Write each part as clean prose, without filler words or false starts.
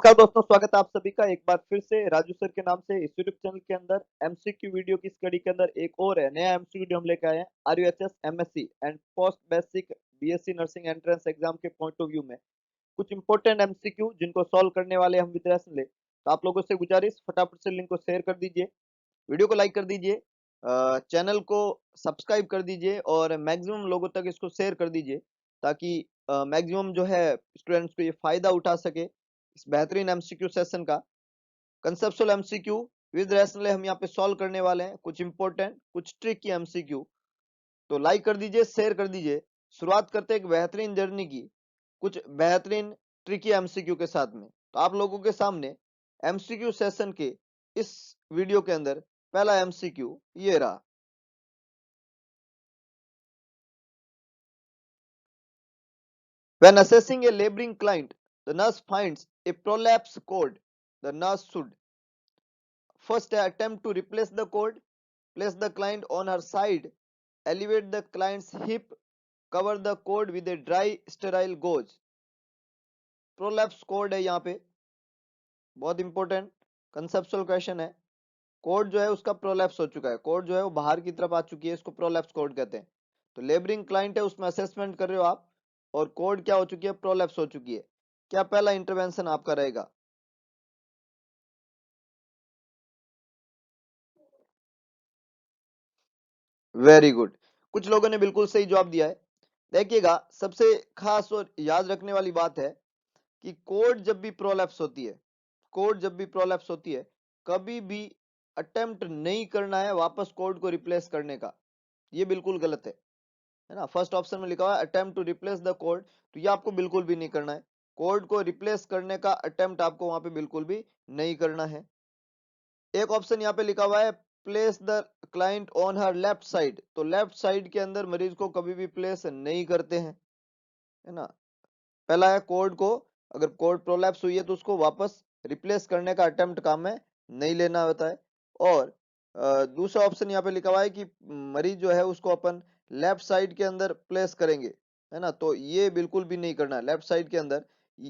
नमस्कार दोस्तों, स्वागत है आप सभी का एक बार फिर से राजू सर के नाम से इस यूट्यूब चैनल के अंदर एमसीक्यू वीडियो की स्टडी के अंदर एक और है नया एमसीक्यू वीडियो हम लेकर आए हैं। RUHS MSc and post basic BSc nursing entrance exam के पॉइंट ऑफ व्यू में कुछ इंपॉर्टेंट एमसीक्यू जिनको सॉल्व करने वाले हम विद्यार्थी ले। तो आप लोगों से गुजारिश, फटाफट से लिंक को शेयर कर दीजिए, वीडियो को लाइक कर दीजिए, चैनल को सब्सक्राइब कर दीजिए और मैक्सिमम लोगों तक इसको शेयर कर दीजिए ताकि मैक्सिमम जो है स्टूडेंट्स को ये फायदा उठा सके इस बेहतरीन एमसीक्यू सेशन का। कंसेप्चुअल एमसीक्यू विद रैशनल हम यहाँ पे सॉल्व करने वाले हैं, कुछ इंपॉर्टेंट कुछ ट्रिकी एमसीक्यू। तो लाइक कर दीजिए, शेयर कर दीजिए। शुरुआत करते हैं एक बेहतरीन जर्नी की कुछ बेहतरीन ट्रिकी एमसीक्यू के साथ में। तो आप लोगों के सामने एमसीक्यू सेशन के इस वीडियो के अंदर पहला एमसीक्यू ये रहा। When assessing a laboring client, the nurse finds a prolapse cord. The nurse should first attempt to replace the cord, place the client on her side, elevate the client's hip, cover the cord with a dry sterile gauze. Prolapse cord है यहाँ पे, बहुत important conceptual question है। Code जो है उसका prolapse हो चुका है, कोड जो है वो बाहर की तरफ आ चुकी है, इसको प्रोलैप्स कोड कहते हैं। तो लेबरिंग क्लाइंट है, उसमें असेसमेंट कर रहे हो आप और कोड क्या हो चुकी है, प्रोलैप्स हो चुकी है। क्या पहला इंटरवेंशन आपका रहेगा? वेरी गुड, कुछ लोगों ने बिल्कुल सही जवाब दिया है। देखिएगा, सबसे खास और याद रखने वाली बात है कि कोड जब भी प्रोलैप्स होती है, कोड जब भी प्रोलैप्स होती है, कभी भी अटेम्प्ट नहीं करना है वापस कोड को रिप्लेस करने का। ये बिल्कुल गलत है ना। फर्स्ट ऑप्शन में लिखा हुआ है attempt to replace the code, तो ये आपको बिल्कुल भी नहीं करना है। कोड को रिप्लेस करने का अटेम्प्ट आपको वहां पे बिल्कुल भी नहीं करना है। एक ऑप्शन यहाँ पे लिखा हुआ है place the client on her left side, तो लेफ्ट साइड के अंदर मरीज को कभी भी प्लेस नहीं करते हैं, है ना। पहला है कोड को, अगर कोड प्रोलैप्स हुई है तो उसको वापस रिप्लेस करने का अटेम्प्ट काम में नहीं लेना होता है। और दूसरा ऑप्शन यहाँ पे लिखा हुआ है कि मरीज जो है उसको अपन लेफ्ट साइड के अंदर प्लेस करेंगे, है ना। तो ये बिल्कुल भी नहीं करना है लेफ्ट साइड के अंदर।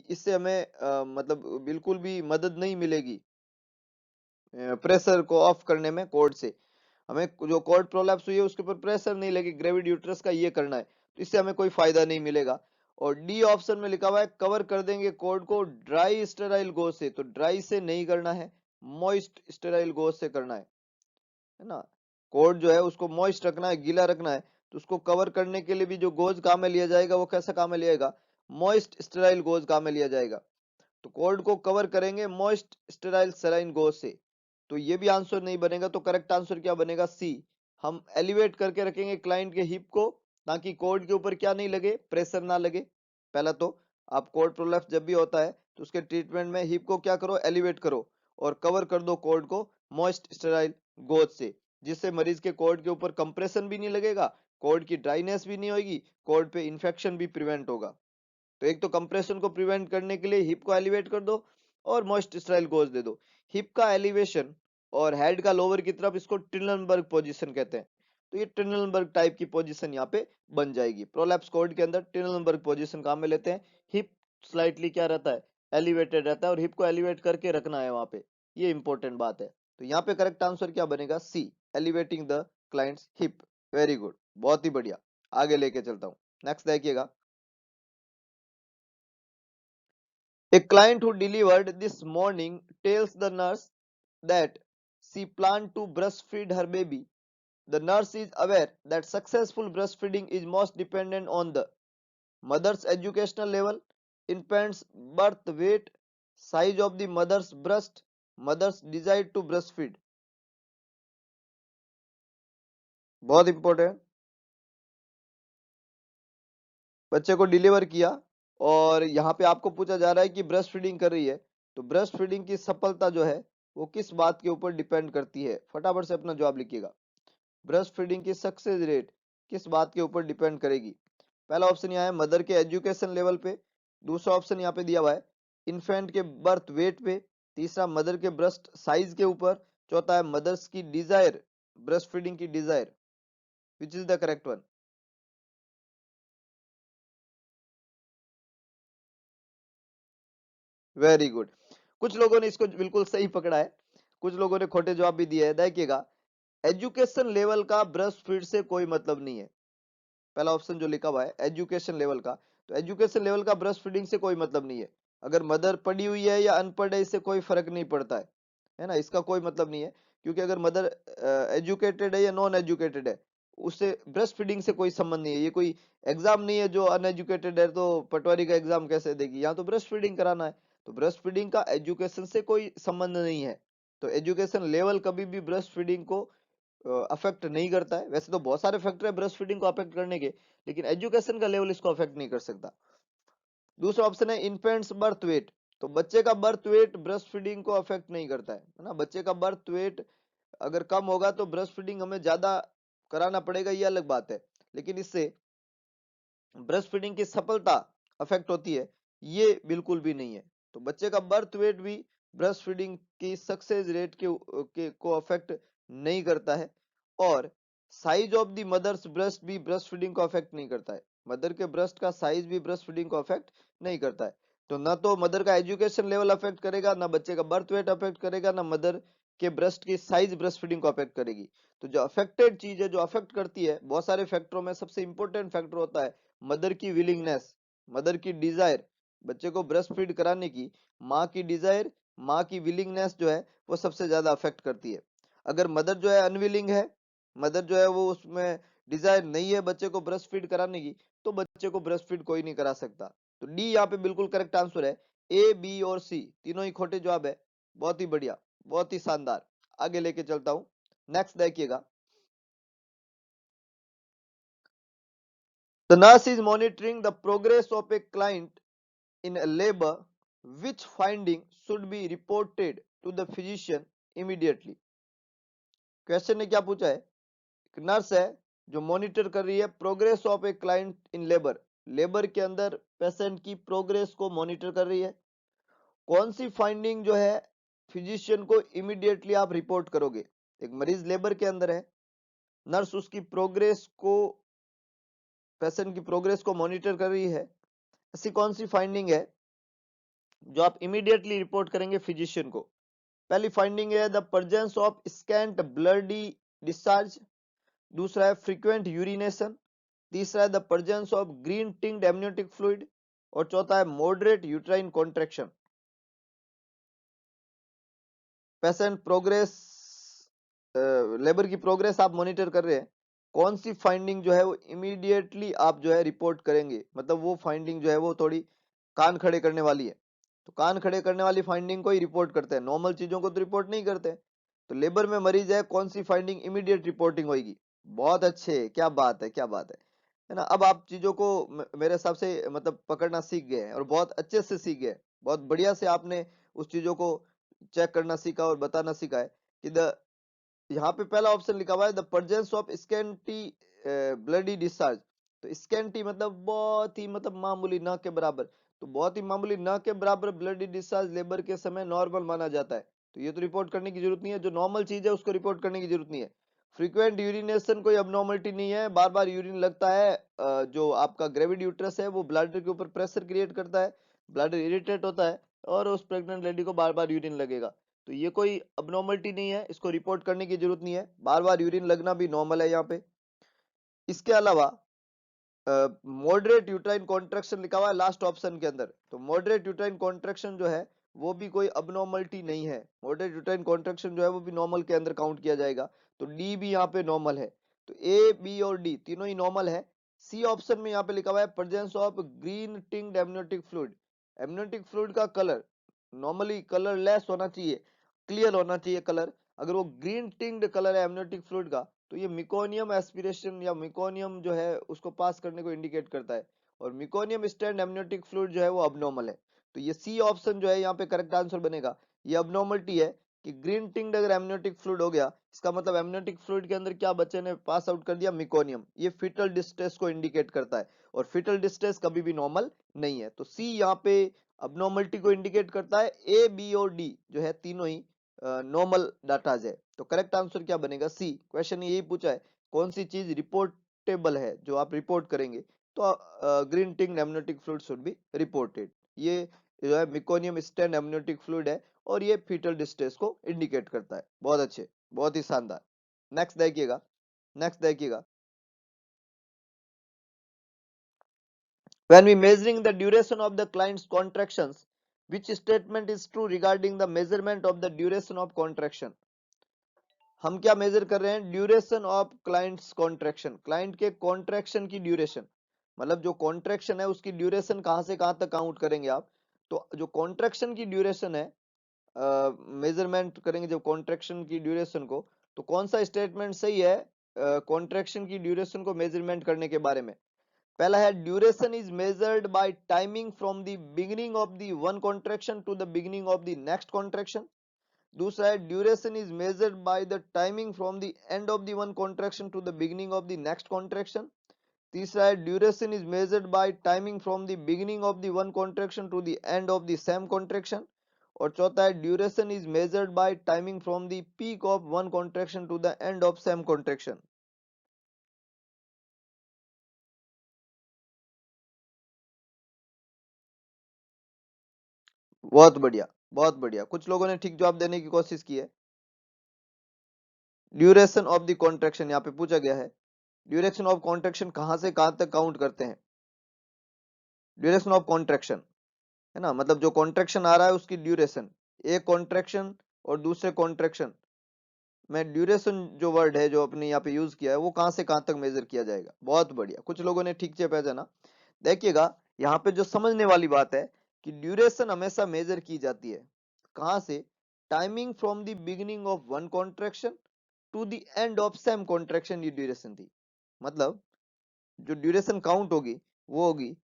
इससे हमें मतलब बिल्कुल भी मदद नहीं मिलेगी प्रेशर को ऑफ करने में कोड से। हमें जो कोड प्रोलैप्स हुई है उसके ऊपर प्रेशर नहीं लगे ग्रेविड यूट्रस का, ये करना है, तो इससे हमें कोई फायदा नहीं मिलेगा। और डी ऑप्शन में लिखा हुआ है कवर कर देंगे कोड को ड्राई स्टेराइल गोज से, तो ड्राई से नहीं करना है, मॉइस्ट स्टेराइल गोज से करना है ना। कोड जो है उसको मॉइस्ट रखना है, गीला रखना है, तो उसको कवर करने के लिए भी जो गोज काम में लिया जाएगा वो कैसा काम में लिएगा, मॉइस्ट स्टेराइल गोज काम में लिया जाएगा। तो कोड को कवर करेंगे मॉइस्ट स्टेराइल सेलाइन गोज से। तो ये भी आंसर नहीं बनेगा, तो करेक्ट आंसर क्या बनेगा, सी। हम एलिवेट करके रखेंगे क्लाइंट के हिप को ताकि कोड के ऊपर क्या नहीं लगे, प्रेशर ना लगे। पहला तो आप कोड प्रोलैप्स जब भी होता है तो उसके ट्रीटमेंट में हिप को क्या करो, एलिवेट करो और कवर कर दो कोड को मॉइस्ट स्टेराइल गोज से, जिससे मरीज के कोड के ऊपर कंप्रेशन भी नहीं लगेगा, कोड की ड्राइनेस भी नहीं होगी, कोड पे इंफेक्शन भी प्रिवेंट होगा। तो एक तो कंप्रेशन को प्रिवेंट करने के लिए हिप को एलिवेट कर दो और मॉइस्ट स्टाइल गोज दे दो। हिप का एलिवेशन और हेड का लोअर की तरफ, इसको टिनलनबर्ग पोजीशन कहते हैं। तो ये टिनलनबर्ग टाइप की पोजीशन यहाँ पे बन जाएगी। प्रोलैप्स कोड के अंदर टिनलनबर्ग पोजीशन काम में लेते हैं। हिप स्लाइटली क्या रहता है, एलिवेटेड रहता है और हिप को एलिवेट करके रखना है वहां पे, ये इंपॉर्टेंट बात है। तो यहाँ पे करेक्ट आंसर क्या बनेगा, C, elevating the clients hip. Very good, बहुत ही बढ़िया, आगे लेके चलता हूँ। नेक्स्ट देखिएगा, a client who delivered this morning tells the nurse that she planned to breastfeed her baby. The nurse is aware that successful breastfeeding is most dependent on the mother's educational level, infant's birth weight, size of the mother's breast, mother's desire to breastfeed. बहुत important, बच्चे को deliver किया और यहाँ पे आपको पूछा जा रहा है कि ब्रेस्ट फीडिंग कर रही है, तो ब्रेस्ट फीडिंग की सफलता जो है वो किस बात के ऊपर डिपेंड करती है, फटाफट से अपना जवाब लिखिएगा। ब्रेस्ट फीडिंग की सक्सेस रेट किस बात के ऊपर डिपेंड करेगी? पहला ऑप्शन यहाँ है मदर के एजुकेशन लेवल पे, दूसरा ऑप्शन यहाँ पे दिया हुआ है इन्फेंट के बर्थ वेट पे, तीसरा मदर के ब्रेस्ट साइज के ऊपर, चौथा है मदर्स की डिजायर, ब्रेस्ट फीडिंग की desire. Which is the correct one? Very good, कुछ लोगों ने इसको बिल्कुल सही पकड़ा है, कुछ लोगों ने खोटे जवाब भी दिए हैं। देखिएगा, एजुकेशन लेवल का ब्रेस्ट फीड से कोई मतलब नहीं है। पहला ऑप्शन जो लिखा हुआ है एजुकेशन लेवल का, तो एजुकेशन लेवल का ब्रेस्ट फीडिंग से कोई मतलब नहीं है। अगर मदर पढ़ी हुई है या अनपढ़ है, इससे कोई फर्क नहीं पड़ता है ना, इसका कोई मतलब नहीं है। क्योंकि अगर मदर एजुकेटेड है या नॉन एजुकेटेड है, उससे ब्रेस्ट फीडिंग से कोई संबंध नहीं है। ये कोई एग्जाम नहीं है, जो अनएजुकेटेड है तो पटवारी का एग्जाम कैसे देगी, यहाँ तो ब्रेस्ट फीडिंग कराना है। तो ब्रेस्ट फीडिंग का एजुकेशन से कोई संबंध नहीं है। तो एजुकेशन लेवल कभी भी ब्रेस्ट फीडिंग को अफेक्ट नहीं करता है। वैसे तो बहुत सारे फैक्टर है ब्रेस्ट फीडिंग को अफेक्ट करने के, लेकिन एजुकेशन का लेवल इसको अफेक्ट नहीं कर सकता। दूसरा ऑप्शन है इन्फेंट्स बर्थ वेट, तो बच्चे का बर्थ वेट ब्रेस्ट फीडिंग को अफेक्ट नहीं करता है ना। बच्चे का बर्थ वेट अगर कम होगा तो ब्रेस्ट फीडिंग हमें ज्यादा कराना पड़ेगा, ये अलग बात है, लेकिन इससे ब्रेस्ट फीडिंग की सफलता अफेक्ट होती है, ये बिल्कुल भी नहीं है। तो बच्चे का बर्थ वेट भी ब्रेस्ट फीडिंग की सक्सेस रेट को अफेक्ट नहीं करता है। और size of the mother's breast भी ब्रेस्ट फीडिंग को अफेक्ट नहीं करता है। मदर के ब्रेस्ट का साइज भी ब्रेस्ट फीडिंग को अफेक्ट नहीं करता है। तो ना तो मदर का एजुकेशन लेवल अफेक्ट करेगा, ना बच्चे का बर्थ वेट अफेक्ट करेगा, ना मदर के ब्रेस्ट की साइज ब्रेस्ट फीडिंग को अफेक्ट करेगी। तो जो अफेक्टेड चीज है, जो अफेक्ट करती है बहुत सारे फैक्टरों में, सबसे इंपॉर्टेंट फैक्टर होता है मदर की विलिंगनेस, मदर की डिजायर। बच्चे को ब्रेस्ट फीड कराने की माँ की डिजायर, माँ की विलिंगनेस जो है वो सबसे ज्यादा अफेक्ट करती है। अगर मदर जो है अनविलिंग है, मदर जो है वो उसमें डिजायर नहीं है बच्चे को ब्रेस्ट फीड कराने की, तो बच्चे को ब्रेस्ट फीड कोई नहीं करा सकता। तो डी यहाँ पे बिल्कुल करेक्ट आंसर है। ए, बी और सी तीनों ही खोटे जवाब है। बहुत ही बढ़िया, बहुत ही शानदार। आगे लेके चलता हूं। नेक्स्ट देखिएगा, the nurse is monitoring the progress of a client in a labor, which finding should be reported to the physician immediately। Question ने क्या पूछा है, नर्स है जो मॉनिटर कर रही है progress of a client in labour, labour के अंदर पेशेंट की प्रोग्रेस को मॉनिटर कर रही है। कौन सी फाइंडिंग जो है फिजिशियन को इमीडिएटली आप रिपोर्ट करोगे। एक मरीज लेबर के अंदर है, नर्स उसकी प्रोग्रेस को, पेशेंट की प्रोग्रेस को मॉनिटर कर रही है। ऐसी कौन सी फाइंडिंग है जो आप इमीडिएटली रिपोर्ट करेंगे फिजिशियन को। पहली फाइंडिंग है the presence of scant bloody discharge, दूसरा है फ्रीक्वेंट यूरिनेशन, तीसरा है the presence of green tinged amniotic fluid, और चौथा है moderate uterine contraction. Patient progress, labour की प्रोग्रेस आप मॉनिटर कर रहे हैं, कौन सी फाइंडिंग जो है वो इमीडिएटली आप जो है रिपोर्ट करेंगे, मतलब वो फाइंडिंग जो है वो थोड़ी कान खड़े करने वाली है। तो कान खड़े करने वाली फाइंडिंग को ही रिपोर्ट करते हैं, नॉर्मल चीजों को तो रिपोर्ट नहीं करते। तो लेबर में मरीज है, कौन सी फाइंडिंग इमीडिएट रिपोर्टिंग होगी। बहुत अच्छे, क्या बात है, क्या बात है ना। अब आप चीजों को मेरे हिसाब से मतलब पकड़ना सीख गए हैं और बहुत अच्छे से सीख गए, बहुत बढ़िया से आपने उस चीजों को चेक करना सीखा और बताना सीखा है कि द, यहाँ पे पहला ऑप्शन लिखा हुआ है the presence of scanty bloody discharge. तो स्कैंटी मतलब बहुत ही, मतलब मामूली, ना के बराबर। तो बहुत ही मामूली ना के बराबर ब्लडी डिस्चार्ज लेबर के समय नॉर्मल माना जाता है, तो ये तो रिपोर्ट करने की जरूरत नहीं है। जो नॉर्मल चीज है उसको रिपोर्ट करने की जरूरत नहीं है। फ्रीक्वेंट यूरिनेशन कोई अबनॉर्मलिटी नहीं है, बार बार यूरिन लगता है। जो आपका ग्रेविड यूट्रस है वो ब्लैडर के ऊपर प्रेशर क्रिएट करता है, ब्लैडर इरिटेट होता है, और उस प्रेग्नेंट लेडी को बार बार यूरिन लगेगा। तो ये कोई अबनॉर्मलिटी नहीं है, इसको रिपोर्ट करने की जरूरत नहीं है, बार बार यूरिन लगना भी नॉर्मल है यहाँ पे। इसके अलावा मॉडरेट यूट्राइन कॉन्ट्रैक्शन लिखा हुआ है लास्ट ऑप्शन के अंदर, तो मॉडरेट यूट्राइन कॉन्ट्रैक्शन जो है वो भी कोई अबनॉर्मलिटी नहीं है। मॉडरेट यूट्राइन कॉन्ट्रैक्शन जो है वो भी नॉर्मल के अंदर काउंट किया जाएगा। तो डी भी यहाँ पे नॉर्मल है। तो ए, बी और डी तीनों ही नॉर्मल है। सी ऑप्शन में यहाँ पे लिखा हुआ है presence of green tinged amniotic fluid. Amniotic fluid का कलर नॉर्मली कलरलेस होना चाहिए, क्लियर होना चाहिए कलर। अगर वो ग्रीन टिंग्ड कलर है एमनियोटिक फ्लूइड का, तो ये मिकोनियम एस्पिरेशन या मिकोनियम जो है उसको पास करने को इंडिकेट करता है, और मिकोनियम स्टैंड एमनियोटिक फ्लूइड जो है वो अबनॉर्मल है। तो ये सी ऑप्शन जो है यहाँ पे करेक्ट आंसर बनेगा। ये अबनॉर्मलिटी है कि ग्रीन टिंग्ड अगर एमनियोटिक फ्लूइड हो गया, इसका मतलब एमनियोटिक फ्लूइड के अंदर क्या बच्चे ने पास आउट कर दिया, मिकोनियम। ये फीटल डिस्ट्रेस को इंडिकेट करता है, और फीटल डिस्ट्रेस कभी भी नॉर्मल नहीं है। तो सी यहाँ पे अबनॉर्मलिटी को इंडिकेट करता है। ए, बी और डी जो है तीनों ही नॉर्मल डाटाज है। तो करेक्ट आंसर क्या बनेगा, सी। क्वेश्चन यही पूछा है कौन सी चीज रिपोर्टेबल है जो आप रिपोर्ट करेंगे, तो ग्रीन टिंग amniotic fluid should be reported. ये जो है मिकोनियम स्टेन एमनियोटिक फ्लूइड है और ये फीटल डिस्ट्रेस को इंडिकेट करता है। बहुत अच्छे, बहुत ही शानदार। नेक्स्ट देखिएगा, नेक्स्ट देखिएगा, when we measuring the duration of the client's contractions, which statement is true regarding the measurement of the duration of contraction? हम क्या मेजर कर रहे हैं? Duration of clients contraction, client के कॉन्ट्रैक्शन की ड्यूरेशन, मतलब जो कॉन्ट्रैक्शन है उसकी ड्यूरेशन कहां से कहां तक काउंट करेंगे आप? तो जो कॉन्ट्रैक्शन की ड्यूरेशन है, मेजरमेंट करेंगे जब कॉन्ट्रैक्शन की ड्यूरेशन को, तो कौन सा स्टेटमेंट सही है कॉन्ट्रैक्शन की ड्यूरेशन को मेजरमेंट करने के बारे में? पहला है duration is measured by timing from the beginning of the one contraction to the beginning of the next contraction. दूसरा है duration is measured by the timing from the end of the one contraction to the beginning of the next contraction. तीसरा है duration is measured by timing from the beginning of the one contraction to the end of the same contraction. और चौथा है duration is measured by timing from the peak of one contraction to the end of same contraction. बहुत बढ़िया, बहुत बढ़िया, कुछ लोगों ने ठीक जवाब देने की कोशिश की है। ड्यूरेशन ऑफ द कॉन्ट्रैक्शन यहाँ पे पूछा गया है, ड्यूरेशन ऑफ कॉन्ट्रैक्शन कहां से कहां तक काउंट करते हैं? ड्यूरेशन ऑफ कॉन्ट्रैक्शन है ना, मतलब जो कॉन्ट्रैक्शन आ रहा है उसकी ड्यूरेशन, एक कॉन्ट्रैक्शन और दूसरे कॉन्ट्रैक्शन में ड्यूरेशन जो वर्ड है जो अपने यहाँ पे यूज किया है वो कहां से कहां तक मेजर किया जाएगा। बहुत बढ़िया, कुछ लोगों ने ठीक से पहचाना। देखिएगा यहाँ पे जो समझने वाली बात है कि ड्यूरेशन हमेशा मेजर की जाती है कहां से? Timing from the beginning of one contraction to the end of same contraction, ये ड्यूरेशन थी। मतलब जो ड्यूरेशन काउंट होगी वो होगी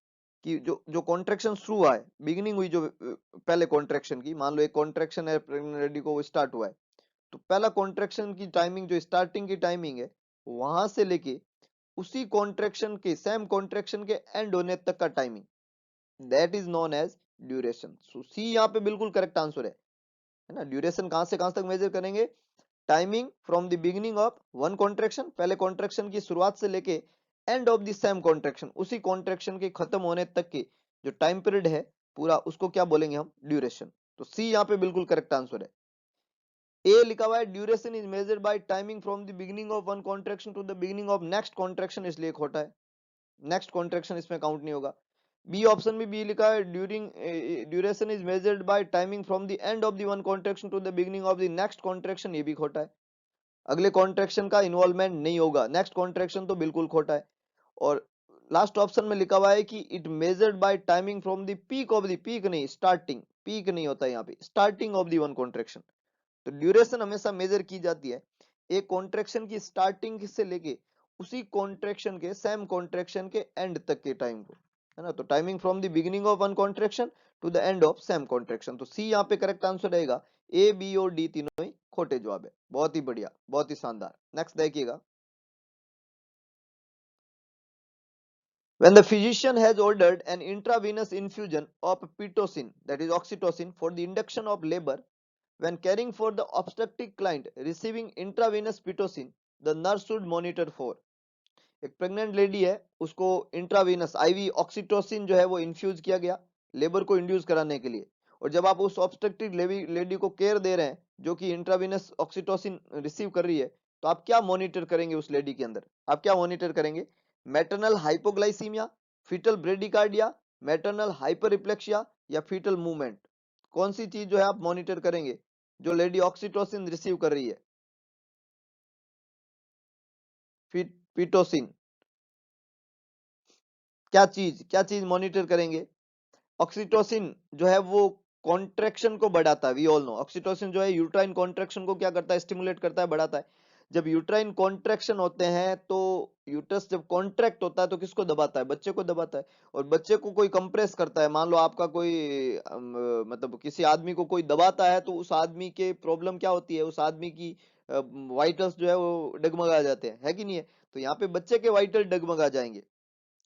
कि जो जो कॉन्ट्रैक्शन शुरू हुआ है, बिगिनिंग हुई जो पहले कॉन्ट्रैक्शन की, मान लो एक कॉन्ट्रैक्शन है प्रेग्नेंट लेडी को, वो स्टार्ट हुआ है, तो पहला कॉन्ट्रैक्शन की टाइमिंग जो स्टार्टिंग की टाइमिंग है वहां से लेके उसी कॉन्ट्रैक्शन के सेम कॉन्ट्रैक्शन के एंड होने तक का timing, that is known as duration. So see यहाँ पे बिल्कुल करेक्ट आंसर है ना। ड्यूरेशन कहां से कहां तक मेजर करेंगे? Timing from the beginning of one contraction, पहले कॉन्ट्रैक्शन की शुरुआत से लेके and of the same contraction, उसी कॉन्ट्रैक्शन के खत्म होने तक के जो टाइम पीरियड है पूरा, उसको क्या बोलेंगे हम? ड्यूरेशन। तो सी यहाँ पे बिल्कुल करेक्ट आंसर है। ए लिखा हुआ है duration is measured by timing from the beginning of one contraction to the beginning of next contraction, इसलिए खोटा है, नेक्स्ट कॉन्ट्रैक्शन इसमें काउंट नहीं होगा। बी ऑप्शन में बी लिखा है during duration is measured by timing from the end of the one contraction to the beginning of the next contraction, ये भी खोटा है, अगले कॉन्ट्रैक्शन का इन्वॉल्वमेंट नहीं होगा, नेक्स्ट कॉन्ट्रैक्शन तो बिल्कुल खोटा है। और लास्ट ऑप्शन में लिखा हुआ है कि it measured by timing from the peak of the, peak नहीं, स्टार्टिंग, पीक नहीं होता यहाँ पे, starting of the one contraction. तो ड्यूरेशन हमेशा मेजर की जाती है एक कॉन्ट्रैक्शन की स्टार्टिंग से लेके उसी कॉन्ट्रैक्शन के सेम कॉन्ट्रैक्शन के एंड तक के टाइम को, है ना। तो timing from the beginning of one contraction to the end of same contraction. तो सी यहाँ पे करेक्ट आंसर रहेगा, ए बी और डी तीनों ही खोटे जवाब है। बहुत ही बढ़िया, बहुत ही शानदार। नेक्स्ट देखिएगा, when the physician has ordered an intravenous infusion of pitocin, that is oxytocin, for the induction of labor, when caring for the obstetric client receiving intravenous pitocin, the nurse should monitor for। एक pregnant lady है, उसको intravenous ivy oxytocin जो है वो infuse किया गया labour को induce कराने के लिए, और जब आप उस ऑब्स्टेट्रिक लेडी को केयर दे रहे हैं जो कि इंट्रावेनस ऑक्सीटोसिन रिसीव कर रही है, तो आप क्या मॉनिटर करेंगे उस लेडी के अंदर? आप क्या मॉनिटर करेंगे? Maternal hypoglycemia, fetal bradycardia, maternal hyperreflexia या फीटल मूवमेंट, कौन सी चीज जो है आप मॉनिटर करेंगे जो लेडी ऑक्सीटोसिन रिसीव कर रही है? पीटोसिन, क्या चीज मॉनिटर करेंगे? ऑक्सीटोसिन जो है वो कॉन्ट्रैक्शन को बढ़ाता है, वी ऑल नो ऑक्सीटोसिन जो है यूट्राइन कॉन्ट्रैक्शन को क्या करता है? स्टिमुलेट करता है, बढ़ाता है। जब यूट्राइन कॉन्ट्रैक्शन होते हैं तो यूटरस जब कॉन्ट्रैक्ट होता है तो किसको दबाता है? बच्चे को दबाता है। और बच्चे को कोई कंप्रेस करता है, मान लो आपका कोई मतलब किसी आदमी को कोई दबाता है, तो उस आदमी के प्रॉब्लम क्या होती है? उस आदमी की वाइटल्स जो है वो डगमगा जाते हैं, है कि नहीं है? तो यहाँ पे बच्चे के वाइटल डगमगा जाएंगे।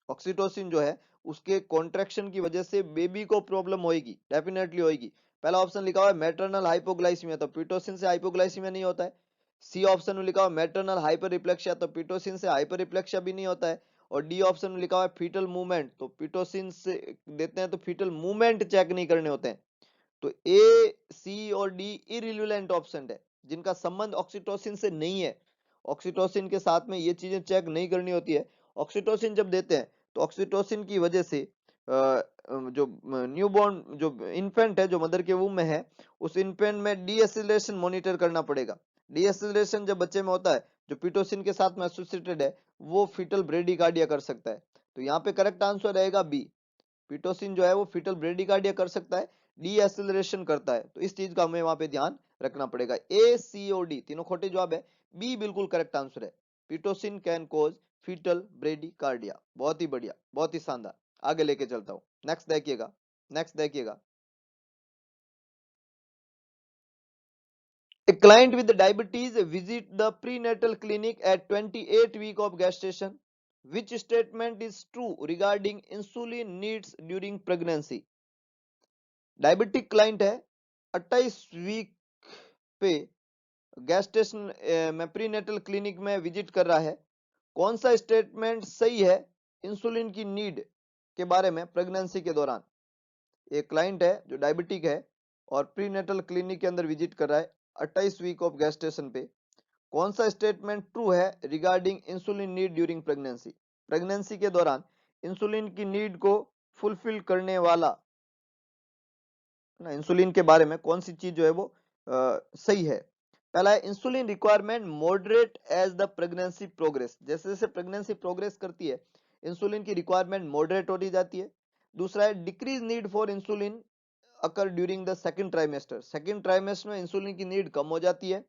ऑक्सीटोसिन जो है उसके कॉन्ट्रैक्शन की वजह से बेबी को प्रॉब्लम होगी, डेफिनेटली होगी। पहला ऑप्शन लिखा हुआ है मैटरनल हाइपोग्लाइसीमिया, तो पीटोसिन से हाइपोग्लाइसीमिया नहीं होता है। सी ऑप्शन में लिखा हुआ मैटरनल हाइपर रिफ्लेक्सिया, तो पीटोसिन से हाइपर रिफ्लेक्सिया भी नहीं होता है। और डी ऑप्शन में लिखा हुआ है फीटल मूवमेंट, तो पिटोसिन से देते हैं तो फीटल मूवमेंट चेक नहीं करने होते हैं। तो ए, सी और डी इररिलेवेंट ऑप्शन है, जिनका संबंध ऑक्सीटोसिन से नहीं है। ऑक्सीटोसिन के साथ में ये चीजें चेक नहीं करनी होती है। ऑक्सीटोसिन जब देते हैं तो ऑक्सीटोसिन की वजह से जो न्यूबॉर्न जो इन्फेंट है, जो मदर के वूम में है, उस इन्फेंट में डीएसिलेशन मॉनिटर करना पड़ेगा। डीएसिलेशन जब बच्चे में होता है, जो पिटोसिन के साथ में एसोसिएटेड है, वो फीटल ब्रेडिकार्डिया कर सकता है। तो यहाँ पे करेक्ट आंसर रहेगा बी। पिटोसिन जो है वो फीटल ब्रेडिकार्डिया कर सकता है, डीएसिलरेशन करता है। तो इस चीज का हमें वहां पे ध्यान रखना पड़ेगा। ए, सी और डी तीनों खोटे जवाब है, बी बिल्कुल करेक्ट आंसर है। Pitocin can cause fetal bradycardia. बहुत ही बढ़िया, बहुत ही शानदार। आगे लेके चलता हूं। नेक्स्ट देखिएगा, नेक्स्ट देखिएगा। A client with diabetes visit the prenatal clinic at 28 week of gestation. Which statement is true regarding insulin needs during pregnancy? Diabetic client है, 28 वीक पे gestation में प्रीनेटल क्लिनिक में विजिट कर रहा है। कौन सा स्टेटमेंट सही है इंसुलिन की नीड के बारे में प्रेगनेंसी के दौरान? एक क्लाइंट है जो डायबिटिक है और प्रीनेटल क्लिनिक के अंदर विजिट कर रहा है 28 वीक ऑफ गेस्टेशन पे। कौन सा स्टेटमेंट ट्रू है regarding insulin need during pregnancy? Pregnancy के दौरान इंसुलिन की नीड को फुलफिल करने वाला ना, इंसुलिन के बारे में कौन सी चीज जो है वो सही है? पहला है insulin requirement moderate as the pregnancy progress. जैसे जैसे प्रेगनेंसी प्रोग्रेस करती है, इंसुलिन की रिक्वायरमेंट मॉडरेट होती जाती है। दूसरा है decrease need for insulin occur during the second trimester. Second trimester में इंसुलिन की नीड कम हो जाती है।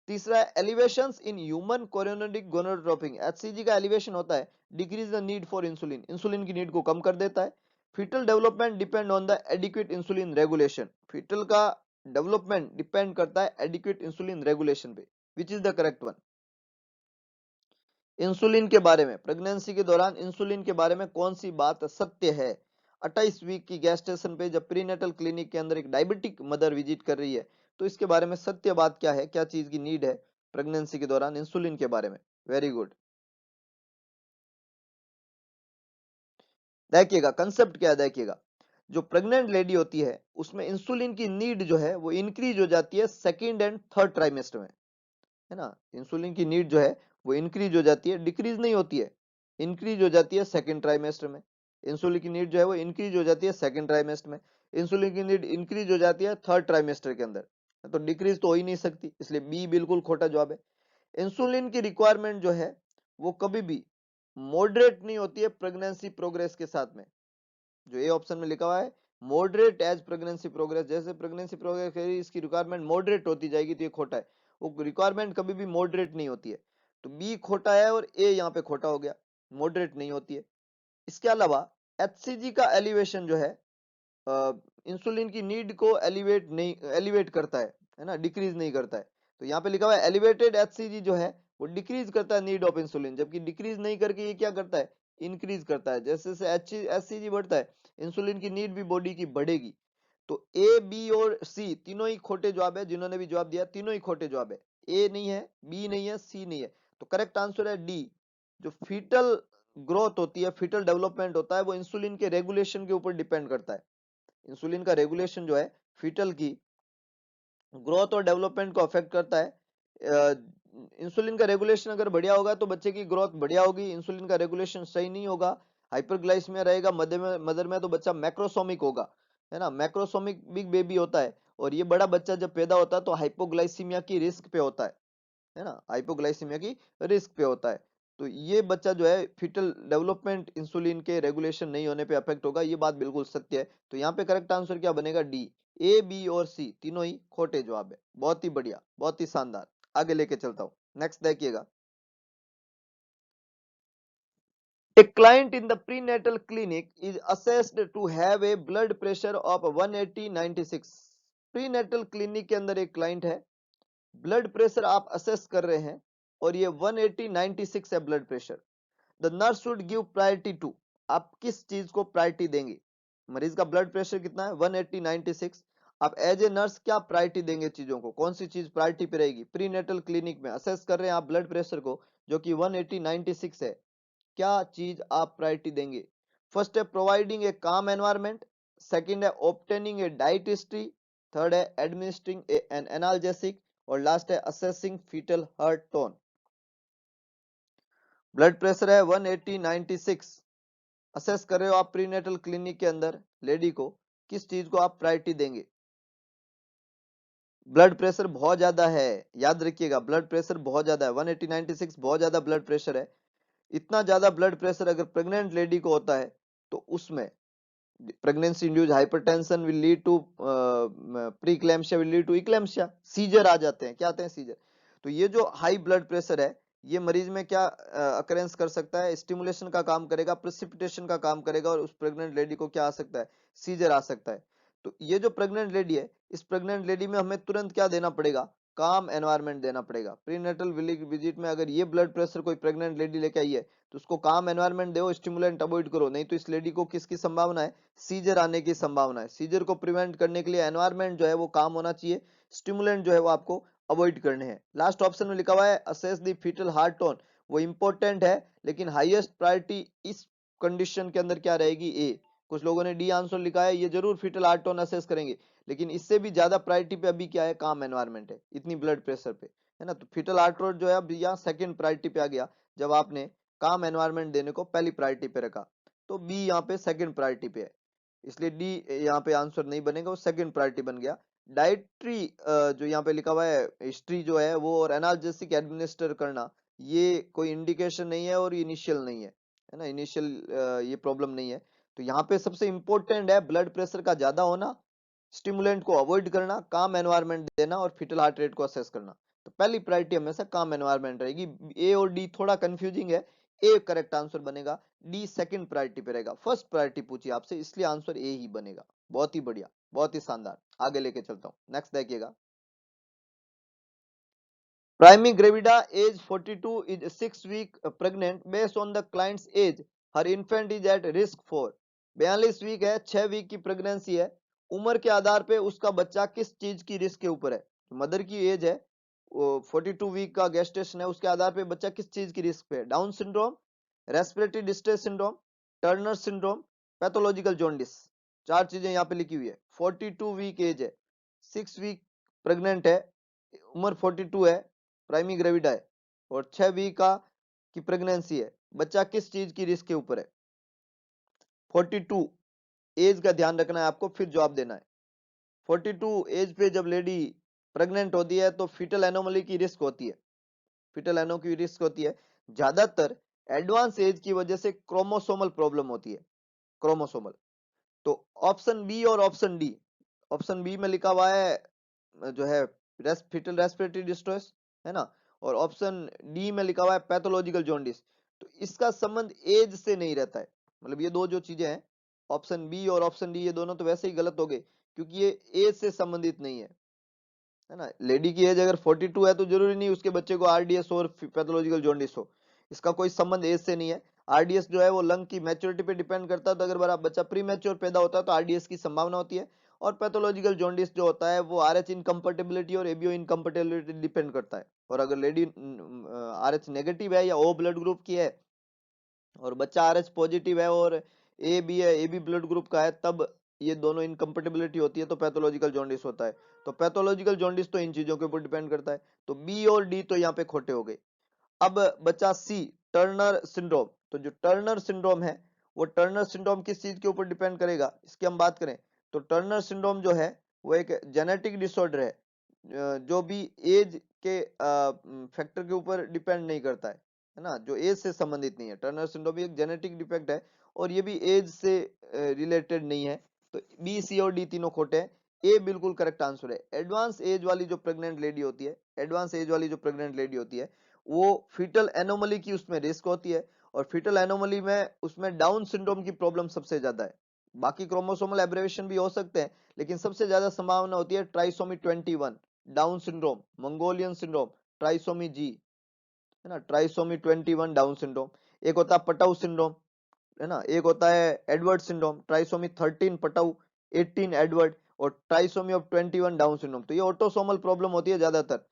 तीसरा है elevations in human chorionic gonadotropin. HCG का एलिवेशन होता है, decrease the need for insulin, insulin की नीड को कम कर देता है। Fetal development depend on the adequate insulin regulation. Fetal का डेवलपमेंट डिपेंड करता है एडिक्वेट इंसुलिन रेगुलेशन पे। Which is the correct one? Insulin के बारे में, प्रेगनेंसी के दौरान इंसुलिन के बारे में कौन सी बात सत्य है? 28 वीक की गेस्टेशन पे जब प्रीनेटल क्लिनिक के अंदर एक डायबिटिक मदर विजिट कर रही है, तो इसके बारे में सत्य बात क्या है, क्या चीज की नीड है प्रेगनेंसी के दौरान इंसुलिन के बारे में? Very good. देखिएगा कंसेप्ट क्या है, देखिएगा। जो प्रेग्नेंट लेडी होती है उसमें इंसुलिन की नीड जो है वो इंक्रीज हो जाती है सेकेंड एंड थर्ड ट्राइमेस्टर में, है ना। इंसुलिन की नीड जो है वो इंक्रीज हो जाती है, डिक्रीज नहीं होती है, इंक्रीज हो जाती है सेकंड ट्राइमेस्टर में। इंसुलिन की नीड जो है वो इंक्रीज हो जाती है सेकंड ट्राइमेस्टर में। इंसुलिन की नीड इंक्रीज हो जाती है थर्ड ट्राइमेस्टर के अंदर, तो डिक्रीज तो हो ही नहीं सकती, इसलिए बी बिल्कुल खोटा जवाब है। इंसुलिन की रिक्वायरमेंट जो है वो कभी भी मॉडरेट नहीं होती है प्रेगनेंसी प्रोग्रेस के साथ में। जो ए ऑप्शन में लिखा हुआ है मॉडरेट एज प्रेगनेंसी प्रोग्रेस, जैसे प्रेगनेंसी प्रोग्रेस करेगी इसकी रिक्वायरमेंट मॉडरेट होती जाएगी, तो ये खोटा है। वो रिक्वायरमेंट कभी भी मॉडरेट नहीं होती है, तो बी खोटा है और ए यहाँ पे खोटा हो गया, मॉडरेट नहीं होती है। इसके अलावा एचसीजी का एलिवेशन जो है इंसुलिन की नीड को एलिवेट नहीं, एलिवेट करता है ना, डिक्रीज नहीं करता है। तो यहाँ पे लिखा हुआ है एलिवेटेड एचसीजी जो है वो डिक्रीज करता है नीड ऑफ इंसुलिन, जबकि डिक्रीज नहीं करके ये क्या करता है, इंक्रीज करता है। जैसे जैसे एचसीजी बढ़ता है इंसुलिन की नीड भी बॉडी की बढ़ेगी। तो ए, बी और सी तीनों ही खोटे जवाब है, जिन्होंने भी जवाब दिया तीनों ही खोटे जवाब है। ए नहीं है, बी नहीं है, सी नहीं है, तो करेक्ट आंसर है डी। जो फीटल ग्रोथ होती है, फीटल डेवलपमेंट होता है, वो इंसुलिन के रेगुलेशन के ऊपर डिपेंड करता है। इंसुलिन का रेगुलेशन जो है फीटल की ग्रोथ और डेवलपमेंट को अफेक्ट करता है। इंसुलिन का रेगुलेशन अगर बढ़िया होगा तो बच्चे की ग्रोथ बढ़िया होगी, इंसुलिन का रेगुलेशन सही नहीं होगा, हाइपरग्लाइसीमिया रहेगा मदर में, तो बच्चा मैक्रोसोमिक होगा, है ना। मैक्रोसोमिक बिग बेबी होता है, और ये बड़ा बच्चा जब पैदा होता है तो हाइपोग्लाइसीमिया की रिस्क पे होता है ना, हाइपोग्लाइसीमिया की रिस्क पे होता है। तो ये बच्चा जो है फिटल डेवलपमेंट इंसुलिन के रेगुलेशन नहीं होने पे अफेक्ट होगा, ये बात बिल्कुल सत्य है। तो यहाँ पे करेक्ट आंसर क्या बनेगा, डी। ए, बी और सी तीनों ही खोटे जवाब है। बहुत ही बढ़िया, बहुत ही शानदार। आगे लेके चलता हूँ, नेक्स्ट देखिएगा। A client in the prenatal clinic is assessed to have a blood pressure of 180/96। Prenatal clinic के अंदर एक क्लाइंट है, ब्लड प्रेशर आप असेस कर रहे हैं और ये 180/96 है blood pressure. The nurse should give priority to. आप किस चीज को प्रायोरिटी देंगे? मरीज का ब्लड प्रेशर कितना है, 180/96। आप एज ए नर्स क्या प्रायोरिटी देंगे चीजों को, कौन सी चीज प्रायोरिटी पे रहेगी? प्रीनेटल क्लिनिक में असेस कर रहे हैं आप ब्लड प्रेशर को, जो कि 180/96 है, क्या चीज आप प्रायोरिटी देंगे? फर्स्ट है providing a calm environment, second है obtaining a diet history, third है एडमिनिस्ट्रिंग एन एनाल्जेसिक, और लास्ट है assessing fetal heart tone. Blood pressure है 180/96, असेस कर रहे हो आप प्रीनेटल क्लिनिक के अंदर लेडी को, किस चीज को आप प्रायोरिटी देंगे? ब्लड प्रेशर बहुत ज्यादा है, याद रखिएगा ब्लड प्रेशर बहुत ज्यादा है, 180/96 बहुत ज्यादा ब्लड प्रेशर है। इतना ज्यादा ब्लड प्रेशर अगर प्रेग्नेंट लेडी को होता है तो उसमें pregnancy induced hypertension will lead to preeclampsia, will lead to eclampsia, seizure आ जाते हैं। क्या आते हैं? सीजर। तो ये जो हाई ब्लड प्रेशर है ये मरीज में क्या अकरेंस कर सकता है? स्टिमुलेशन का काम करेगा, प्रेसिपिटेशन का काम करेगा, और उस प्रेग्नेंट लेडी को क्या आ सकता है? सीजर आ सकता है। तो ये जो प्रेग्नेंट लेडी है, इस प्रेग्नेंट लेडी में हमें तुरंत क्या देना पड़ेगा? काम एनवायरनमेंट देना पड़ेगा। प्रीनेटल विजिट में अगर ये ब्लड प्रेशर कोई प्रेग्नेंट लेडी लेके आई है तो उसको काम एनवायरनमेंट दो, स्टिमुलेंट अवॉइड करो, नहीं तो इस लेडी को किसकी संभावना है? सीजर आने की संभावना है। सीजर को प्रिवेंट करने के लिए एनवायरनमेंट जो है वो काम होना चाहिए, स्टिमुलेंट जो है वो आपको अवॉइड करने हैं। लास्ट ऑप्शन में लिखा हुआ है assess the fetal heart tone, वो इंपॉर्टेंट है लेकिन हाईएस्ट प्रायोरिटी इस कंडीशन के अंदर क्या रहेगी? ए। कुछ लोगों ने डी आंसर लिखा है, ये जरूर फीटल हार्ट टोन असेस करेंगे लेकिन इससे भी ज्यादा प्रायोरिटी पे अभी क्या है? काम एनवायरनमेंट है, इतनी ब्लड प्रेशर पे, है ना। तो फीटल हार्ट टोन जो है अब यहाँ सेकंड प्रायोरिटी पे आ गया, जब आपने काम एनवायरनमेंट देने को पहली प्रायोरिटी पे रखा। तो बी यहाँ पे सेकंड प्रायोरिटी पे है, इसलिए डी यहाँ पे आंसर नहीं बनेगा, वो सेकंड प्रायोरिटी बन गया। डाइट्री जो यहाँ पे लिखा हुआ है हिस्ट्री जो है वो, और एनाल्जेसिक एडमिनिस्टर करना, ये कोई इंडिकेशन नहीं है और इनिशियल नहीं है ना, इनिशियल ये प्रॉब्लम नहीं है। तो यहाँ पे सबसे इंपॉर्टेंट है ब्लड प्रेशर का ज्यादा होना, स्टिमुलेंट को अवॉइड करना, काम एनवायरनमेंट देना, और फीटल हार्ट रेट को असेस करना। तो पहली प्रायोरिटी हमेशा काम एनवायरनमेंट रहेगी। ए और डी थोड़ा कंफ्यूजिंग है, ए करेक्ट आंसर बनेगा, डी सेकंड प्रायोरिटी पे रहेगा। फर्स्ट प्रायोरिटी पूछी आपसे इसलिए आंसर ए ही बनेगा। बहुत ही बढ़िया, बहुत ही शानदार, आगे लेके चलता हूं। नेक्स्ट देखिएगा, primi gravida as 42 is 6 week pregnant based on the client's age, her infant is at risk for। 42 week है, 6 वीक की प्रेगनेंसी है, उम्र के आधार पे उसका बच्चा किस चीज की रिस्क के ऊपर है? मदर की एज है, 42 वीक का गेस्टेशन है, उसके आधार पे बच्चा किस चीज की रिस्क पे है? Down syndrome, respiratory distress syndrome, Turner syndrome, pathological jaundice. चार चीजें यहाँ पे लिखी हुई है। 42 वीक एज है, 6 वीक प्रेग्नेंट है, उम्र 42 है, प्राइमी ग्रेविडा है, और 6 वीक का की प्रेगनेंसी है, बच्चा किस चीज की रिस्क के ऊपर है? 42 एज का ध्यान रखना है आपको, फिर जवाब देना है। 42 एज पे जब लेडी प्रेग्नेंट होती है तो फीटल एनोमली की रिस्क होती है, फीटल एनो की रिस्क होती है। ज्यादातर एडवांस एज की वजह से क्रोमोसोमल प्रॉब्लम होती है, क्रोमोसोमल। तो ऑप्शन बी और ऑप्शन डी, ऑप्शन बी में लिखा हुआ है जो है फीटल रेस्पिरेटरी डिस्ट्रेस, है ना, और ऑप्शन डी में लिखा हुआ है पैथोलॉजिकल जॉन्डिस। तो इसका संबंध एज से नहीं रहता है, मतलब ये दो जो चीजें हैं, ऑप्शन बी और ऑप्शन डी, ये दोनों तो वैसे ही गलत हो गए क्योंकि ये एज से संबंधित नहीं है ना। लेडी की एज अगर 42 है तो जरूरी नहीं उसके बच्चे को आरडीएस और पैथोलॉजिकल जॉन्डिस हो, इसका कोई संबंध एज से नहीं है। आरडीएस जो है वो लंग की मैच्योरिटी पे डिपेंड करता है, तो अगर बच्चा प्री मैच्योर पैदा होता है तो आरडीएस की संभावना होती है। और पैथोलॉजिकल जॉन्डिस जो होता है वो आरएच इनकम्पेटिबिलिटी और एबीओ इनकम्पेटिबिलिटी डिपेंड करता है। और अगर लेडी आरएच नेगेटिव है या ओ ब्लड ग्रुप की है और बच्चा आरएच पॉजिटिव है और ए बी है, ए बी ब्लड ग्रुप का है, तब ये दोनों इनकम्पेटिबिलिटी होती है तो पैथोलॉजिकल जॉन्डिस होता है। तो पैथोलॉजिकल जॉन्डिस तो इन चीजों के ऊपर डिपेंड करता है, तो बी और डी तो यहाँ पे खोटे हो गए। अब बचा सी, टर्नर सिंड्रोम। तो जो टर्नर सिंड्रोम है वो टर्नर सिंड्रोम किस चीज के ऊपर डिपेंड करेगा, इसकी हम बात करें तो टर्नर सिंड्रोम जो है वो एक जेनेटिक डिसऑर्डर है, जो भी एज के फैक्टर के ऊपर डिपेंड नहीं करता है ना, जो एज से संबंधित नहीं है। टर्नर सिंड्रोम भी एक जेनेटिक डिफेक्ट है और ये भी एज से रिलेटेड नहीं है। तो बी सी और डी तीनों खोटे हैं, ए बिल्कुल करेक्ट आंसर है। एडवांस एज वाली जो प्रेग्नेंट लेडी होती है, एडवांस एज वाली जो प्रेग्नेंट लेडी होती है वो फीटल एनोमली की उसमें रिस्क होती है, और फीटल एनोमली में उसमें डाउन सिंड्रोम की प्रॉब्लम सबसे ज्यादा है। बाकी क्रोमोसोमल एब्रेविएशन भी हो सकते हैं लेकिन सबसे ज्यादा संभावना होती है trisomy 21, down syndrome, Mongolian syndrome, trisomy G, है ना, ट्राइसोमी 21 डाउन सिंड्रोम। एक होता है पटाउ सिंड्रोम, है ना, एक होता है Edward syndrome, trisomy 13 Patau, 18 Edward, और ट्राइसोमी ऑफ 21 डाउन सिंड्रोम। तो ये ऑटोसोमल प्रॉब्लम होती है ज्यादातर,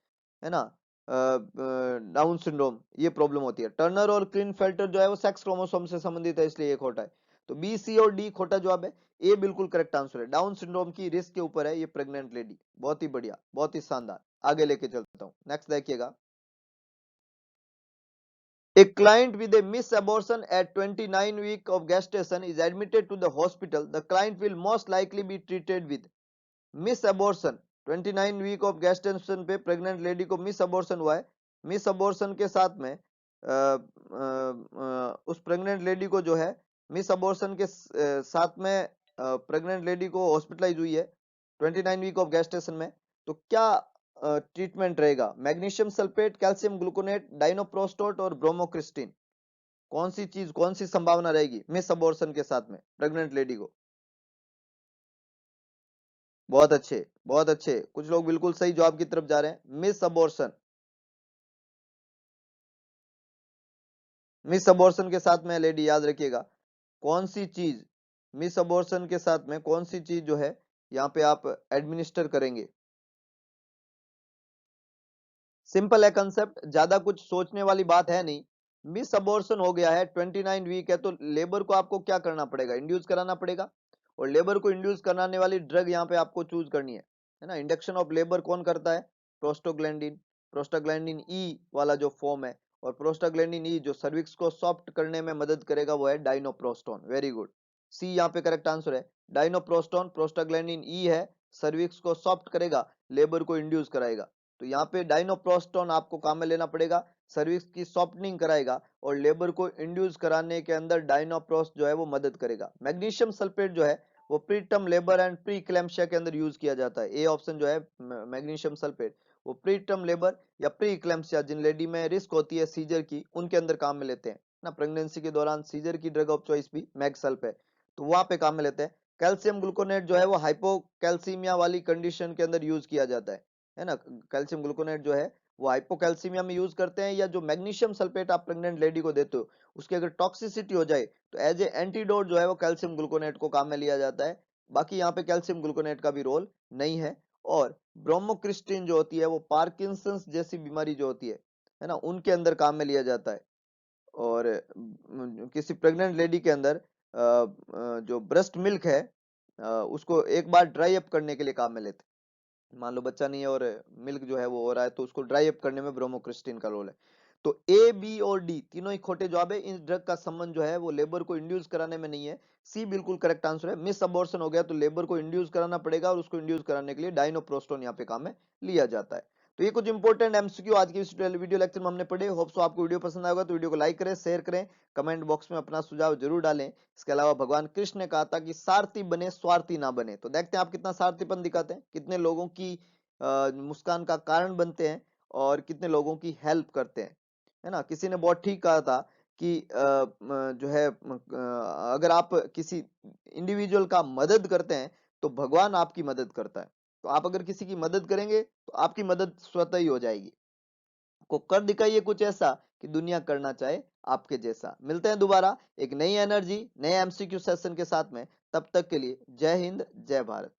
है ना। डाउन सिंड्रोम, ये प्रॉब्लम होती है। टर्नर और क्लिनफेल्टर जो है वो सेक्स क्रोमोसोम से संबंधित है, इसलिए एक खोटा है। तो बी, सी और डी खोटा जवाब है। ए बिल्कुल करेक्ट आंसर है। डाउन सिंड्रोम की रिस्क के ऊपर है ये प्रेग्नेंट लेडी। बहुत ही बढ़िया, बहुत ही शानदार। आगे लेके चलता हूँ, नेक्स्ट देखिएगा। A client with a missed abortion at 29 week of gestation is admitted to the hospital. The client will most likely be treated with miss abortion. 29 week of gestation पे प्रेग्नेंट लेडी को miss abortion हुआ है। Miss abortion के साथ में उस pregnant lady को जो है मिस अबॉर्शन के साथ में प्रेग्नेंट लेडी को हॉस्पिटलाइज हुई है 29 वीक ऑफ गेस्टेशन में। तो क्या ट्रीटमेंट रहेगा? मैग्नीशियम सल्फेट, कैल्शियम ग्लूकोनेट, डाइनोप्रोस्टोट और ब्रोमोक्रिस्टिन। कौन सी चीज, कौन सी संभावना रहेगी मिस अबॉर्शन के साथ में प्रेग्नेंट लेडी को? बहुत अच्छे, बहुत अच्छे। कुछ लोग बिल्कुल सही जवाब की तरफ जा रहे हैं। मिस अबॉर्शन, मिस अबॉर्शन के साथ में लेडी याद रखिएगा कौन सी चीज, मिस अबॉर्शन के साथ में कौन सी चीज जो है यहाँ पे आप एडमिनिस्टर करेंगे। सिंपल है कंसेप्ट, ज्यादा कुछ सोचने वाली बात है नहीं। मिस अबॉर्शन हो गया है, 29 वीक है, तो लेबर को आपको क्या करना पड़ेगा? इंड्यूस कराना पड़ेगा। और लेबर को इंड्यूस कराने वाली ड्रग यहाँ पे आपको चूज करनी है ना। इंडक्शन ऑफ लेबर कौन करता है? प्रोस्टोग्लैंडिन। प्रोस्टाग्लैंडिन ई वाला जो फॉर्म है, और प्रोस्टाग्लैंडिन ई जो सर्विक्स को सॉफ्ट करने में मदद करेगा वो है डाइनोप्रोस्टोन। वेरी गुड, सी यहाँ पे करेक्ट आंसर है। डाइनोप्रोस्टोन, प्रोस्टाग्लैंडिन ई है, सर्विक्स को सॉफ्ट करेगा, लेबर को इंड्यूस कराएगा। तो यहाँ पे डाइनोप्रोस्टोन आपको काम में लेना पड़ेगा, सर्विक्स की सॉफ्टनिंग कराएगा और लेबर को इंड्यूस कराने के अंदर डाइनोप्रोस्ट जो है वो मदद करेगा। मैग्नीशियम सल्फेट जो है वो preterm labour and preeclampsia के अंदर यूज किया जाता है। ए ऑप्शन जो है मैग्नीशियम सल्फेट, वो प्री टर्म लेबर या प्री क्लैम्पशिया, जिन लेडी में रिस्क होती है सीजर की, उनके अंदर काम में लेते हैं ना। प्रेगनेंसी के दौरान सीजर की ड्रग ऑफ चॉइस भी मैगसल्फ है, तो वहां पे काम में लेते हैं। कैल्शियम ग्लूकोनेट जो है वो हाइपोकैल्सीमिया वाली कंडीशन के अंदर यूज किया जाता है ना। कैल्शियम ग्लूकोनेट जो है वो हाइपोकैल्सीमिया में यूज करते हैं, या जो मैग्नीशियम सल्फेट आप प्रेग्नेंट लेडी को देते हो उसकी अगर टॉक्सिसिटी हो जाए तो एज ए एंटीडोट जो है वो कैल्शियम ग्लूकोनेट को काम में लिया जाता है। बाकी यहाँ पे कैल्शियम ग्लूकोनेट का भी रोल नहीं है। और ब्रोमोक्रिस्टिन जो होती है वो पार्किंसंस जैसी बीमारी जो होती है ना, उनके अंदर काम में लिया जाता है। और किसी प्रेग्नेंट लेडी के अंदर जो ब्रेस्ट मिल्क है उसको एक बार ड्राई अप करने के लिए काम में लेते हैं। मान लो बच्चा नहीं है और मिल्क जो है वो हो रहा है, तो उसको ड्राई अप करने में ब्रोमोक्रिस्टिन का रोल है। तो ए, बी और डी तीनों ही खोटे जवाब है। इस ड्रग का संबंध जो है वो लेबर को इंड्यूस कराने में नहीं है। सी बिल्कुल करेक्ट आंसर है। मिस अबॉर्शन हो गया तो लेबर को इंड्यूस कराना पड़ेगा, और उसको इंड्यूस कराने के लिए डाइनोप्रोस्टोन यहाँ पे काम में लिया जाता है। तो ये कुछ इंपॉर्टेंट एमसीक्यू आज की इस वीडियो लेक्चर में हमने पढ़े। होप सो आपको वीडियो पसंद आएगा, तो वीडियो को लाइक करें, शेयर करें, कमेंट बॉक्स में अपना सुझाव जरूर डालें। इसके अलावा भगवान कृष्ण ने कहा था कि सारथी बने, स्वार्थी ना बने। तो देखते हैं आप कितना सारथीपन दिखाते हैं, कितने लोगों की मुस्कान का कारण बनते हैं और कितने लोगों की हेल्प करते हैं, है ना। किसी ने बहुत ठीक कहा था कि जो है अगर आप किसी इंडिविजुअल का मदद करते हैं तो भगवान आपकी मदद करता है। तो आप अगर किसी की मदद करेंगे तो आपकी मदद स्वतः ही हो जाएगी। को कर दिखाइए कुछ ऐसा कि दुनिया करना चाहे आपके जैसा। मिलते हैं दोबारा एक नई एनर्जी, नए एमसीक्यू सेशन के साथ में। तब तक के लिए जय हिंद, जय भारत।